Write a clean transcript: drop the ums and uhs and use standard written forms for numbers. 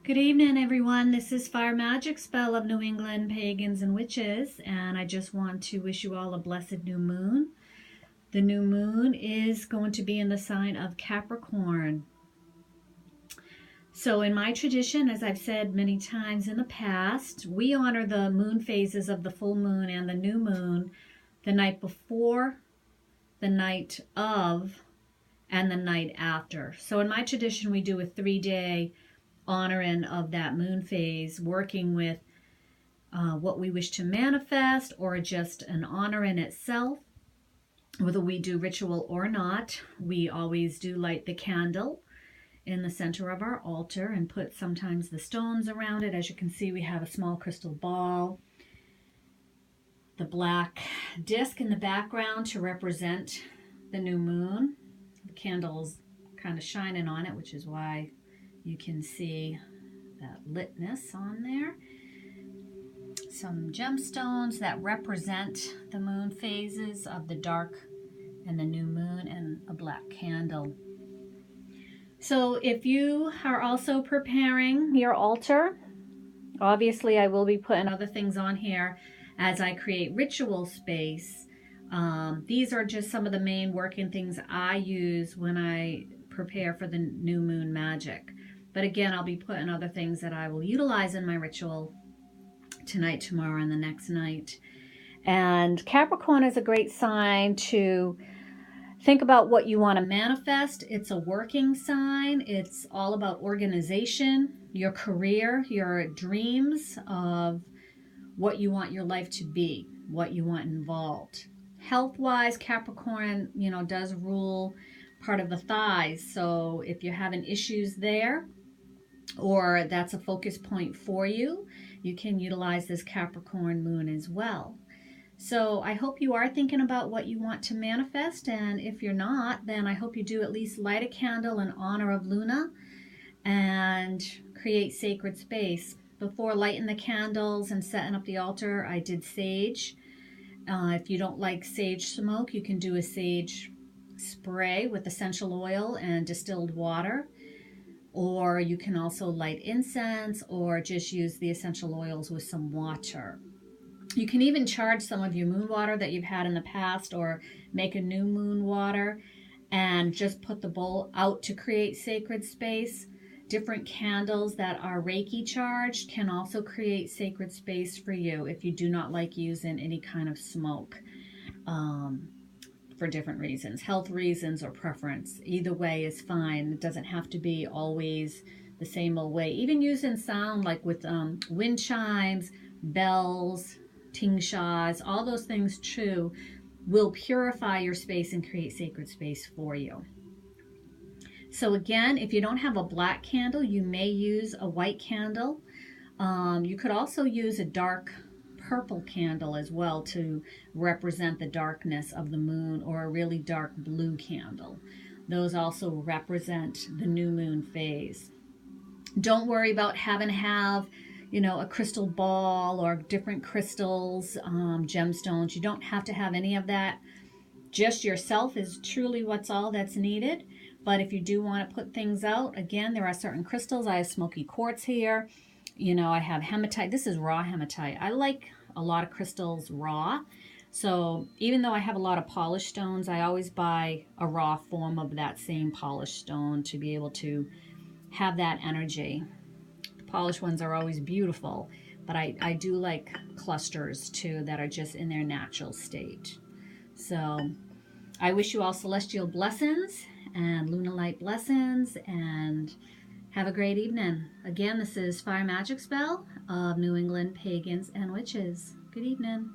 Good evening, everyone. This is Fyre Majickspell of New England Pagans and Witches, and I just want to wish you all a blessed new moon. The new moon is going to be in the sign of Capricorn. So in my tradition, as I've said many times in the past, we honor the moon phases of the full moon and the new moon the night before, the night of, and the night after. So in my tradition, we do a 3-day honoring of that moon phase, working with what we wish to manifest or just an honor in itself. Whether we do ritual or not, we always do light the candle in the center of our altar and put sometimes the stones around it. As you can see, we have a small crystal ball, the black disc in the background to represent the new moon. The candle's kind of shining on it, which is why you can see that litness on there. Some gemstones that represent the moon phases of the dark and the new moon, and a black candle. So if you are also preparing your altar, obviously I will be putting other things on here as I create ritual space. These are just some of the main working things I use when I prepare for the new moon magic. But again, I'll be putting other things that I will utilize in my ritual tonight, tomorrow, and the next night. And Capricorn is a great sign to think about what you want to manifest. It's a working sign. It's all about organization, your career, your dreams of what you want your life to be, what you want involved. Health-wise, Capricorn, does rule part of the thighs. So if you're having issues there, or that's a focus point for you, you can utilize this Capricorn moon as well. So I hope you are thinking about what you want to manifest, and if you're not, then I hope you do at least light a candle in honor of Luna and create sacred space. Before lighting the candles and setting up the altar, I did sage. If you don't like sage smoke, you can do a sage spray with essential oil and distilled water. Or you can also light incense or just use the essential oils with some water. You can even charge some of your moon water that you've had in the past or make a new moon water and just put the bowl out to create sacred space. Different candles that are Reiki charged can also create sacred space for you if you do not like using any kind of smoke. For different reasons, health reasons or preference. Either way is fine. It doesn't have to be always the same old way. Even using sound like with wind chimes, bells, tingshas, all those things too will purify your space and create sacred space for you. So again, if you don't have a black candle, you may use a white candle. You could also use a dark purple candle as well to represent the darkness of the moon, or a really dark blue candle. Those also represent the new moon phase. Don't worry about having to have, a crystal ball or different crystals, gemstones. You don't have to have any of that. Just yourself is truly all that's needed. But if you do want to put things out, again, there are certain crystals. I have smoky quartz here. I have hematite. This is raw hematite. I like a lot of crystals raw. So even though I have a lot of polished stones, I always buy a raw form of that same polished stone to be able to have that energy. The polished ones are always beautiful, but I do like clusters too that are just in their natural state. So I wish you all celestial blessings and lunar light blessings, and have a great evening. Again, this is Fyre Majickspell of New England Pagans and Witches. Good evening.